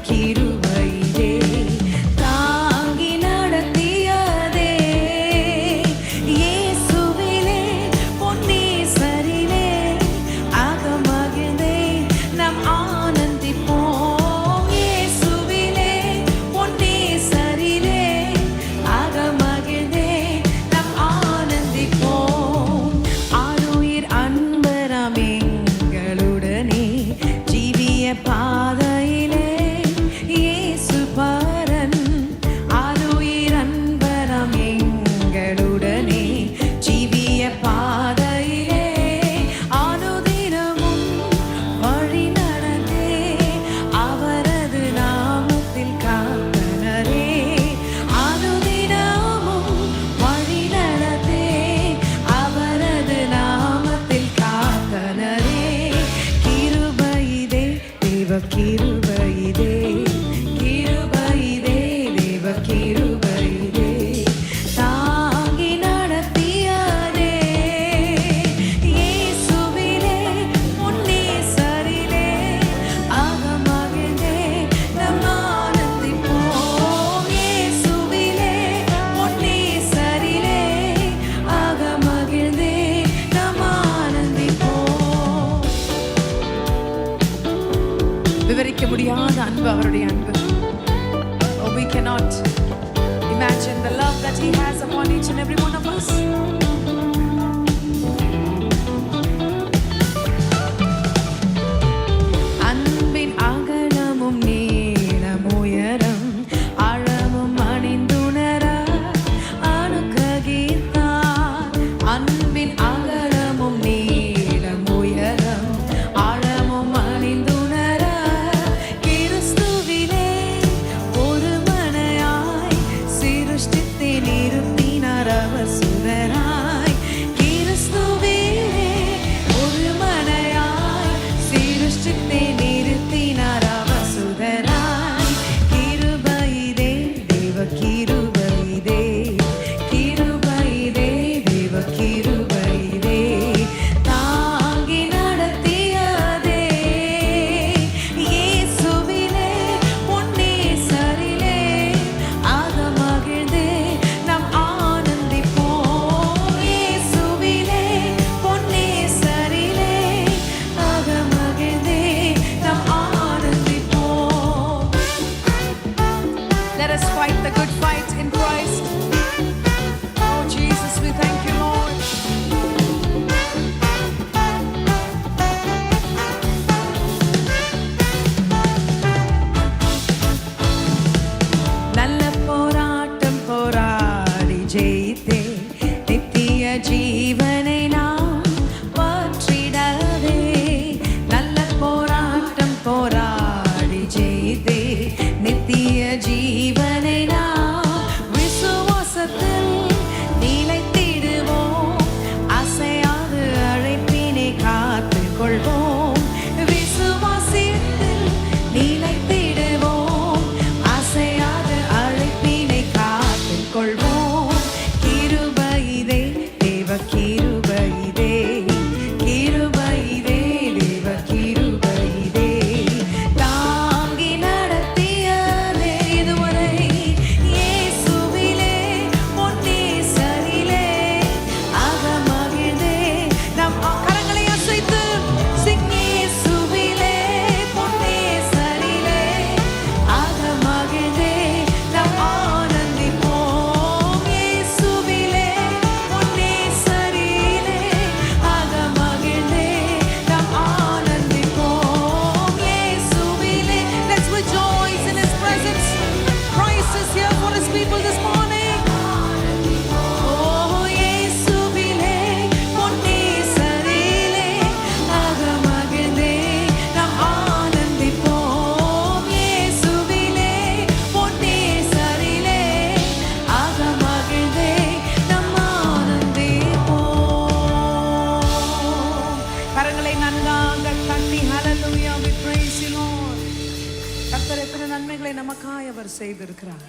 கிருபையிலே தாங்கி நடத்தியதே இயேசுவிலே பொன்னேசரிலே அகமகிழ்ந்தே நாம் ஆனந்திப்போம். இயேசுவிலே பொன்னேசரிலே அகமகிழ்ந்தே நாம் ஆனந்திப்போம். ஆருயிர் அன்பராம் எங்களுடனே ஜீவிய பாதையிலே இயேசு பரன். ஆருயிர் அன்பராம் எங்களுடனே ஜீவிய பாதையிலே அனுதினமும் வழி நடந்தே அவரது நாமத்தில் காத்தனரே. அனுதினமும் வழி நடந்தே அவரது நாமத்தில் காத்தனரே. கிருபையிதே தேவ கிருபையிதே கிருபையிதே தேவ கிருபையிதே தாங்கி நடத்தியதே இயேசுவிலே பொன்னேசரிலே அகமகிழ்ந்தே நாம் ஆனந்திப்போம். இயேசுவிலே பொன்னேசரிலே அகமகிழ்ந்தே நாம் ஆனந்திப்போம். விவரிக்க முடியாத அன்பு அவருடைய அன்பு. Oh, we cannot imagine the love that he has upon each and every one of us. அன்பின் அகலமும் நீளம் உயரம் ஆழமும் அணிந்துணர அனுக்கிரகித்தார். அன்பின் அகலமும் நீளம் உயரம் ஆழமும் அணிந்துணர கிறிஸ்துவிலே ஒரு மனையாய் சிருஷ்டித்தே நிறுத்தினார் அவர் சுடராய். கிறிஸ்துவிலே ஒரு மனையாய் சிருஷ்டித்தே நிறுத்தினார் அவர் சுடராய். கிருபையிதே தேவ கிருபையிதே கிருபையிதே தேவ கிருபையிதே தாங்கி நடத்தியதே இயேசுவிலே பொன்னேசரிலே அகமகிழ்ந்தே நாம் ஆனந்திப்போம். இயேசுவிலே பொன்னேசரிலே அகமகிழ்ந்தே நாம் ஆனந்திப்போம். Let us fight the good fight in Christ. Oh Jesus, we thank you, Lord. நல்ல போராட்டம் போராடி ஜெயித்தே நித்திய ஜீவனை நாம் பற்றிடவே. நல்ல போராட்டம் போராடி ஜெயித்தே நித்திய ஜீவனை நாம் விசுவாசத்தில் நிலைத்திடுவோம். அசையாது அழைப்பினை காத்துக் கொள்வோம். விசுவாசத்தில் நிலைத்திடுவோம். அசையாது அழைப்பினை காத்துக் கொள்வோம். கிருபையிதே தேவ கிருபையிதே கிருபையிதே தேவ கிருபையிதே தாங்கி நடத்தியதே இதுவரை இயேசுவிலே பொன்னேசரிலே அகமகிழ்ந்தே நாம் கரங்களை அசைத்து sing. இயேசுவிலே பொன்னேசரிலே அகமகிழ்ந்தே நாம் ஆனந்திப்போம். இயேசுவிலே பொன்னேசரிலே அகமகிழ்ந்தே நாம் ஆனந்திப்போம். இயேசுவிலே let's rejoice in his presence. Christ is here for his people this morning. Oh இயேசுவிலே பொன்னேசரிலே அகமகிழ்ந்தே நாம் ஆனந்திப்போம். இயேசுவிலே பொன்னேசரிலே அகமகிழ்ந்தே நாம் ஆனந்திப்போம். கரங்களை நன்றாக தட்டி hallelujah we praise you Lord. கர்த்தர் எத்தனை நன்மைகளை நமக்காய் அவர் செய்திருக்கிறார்.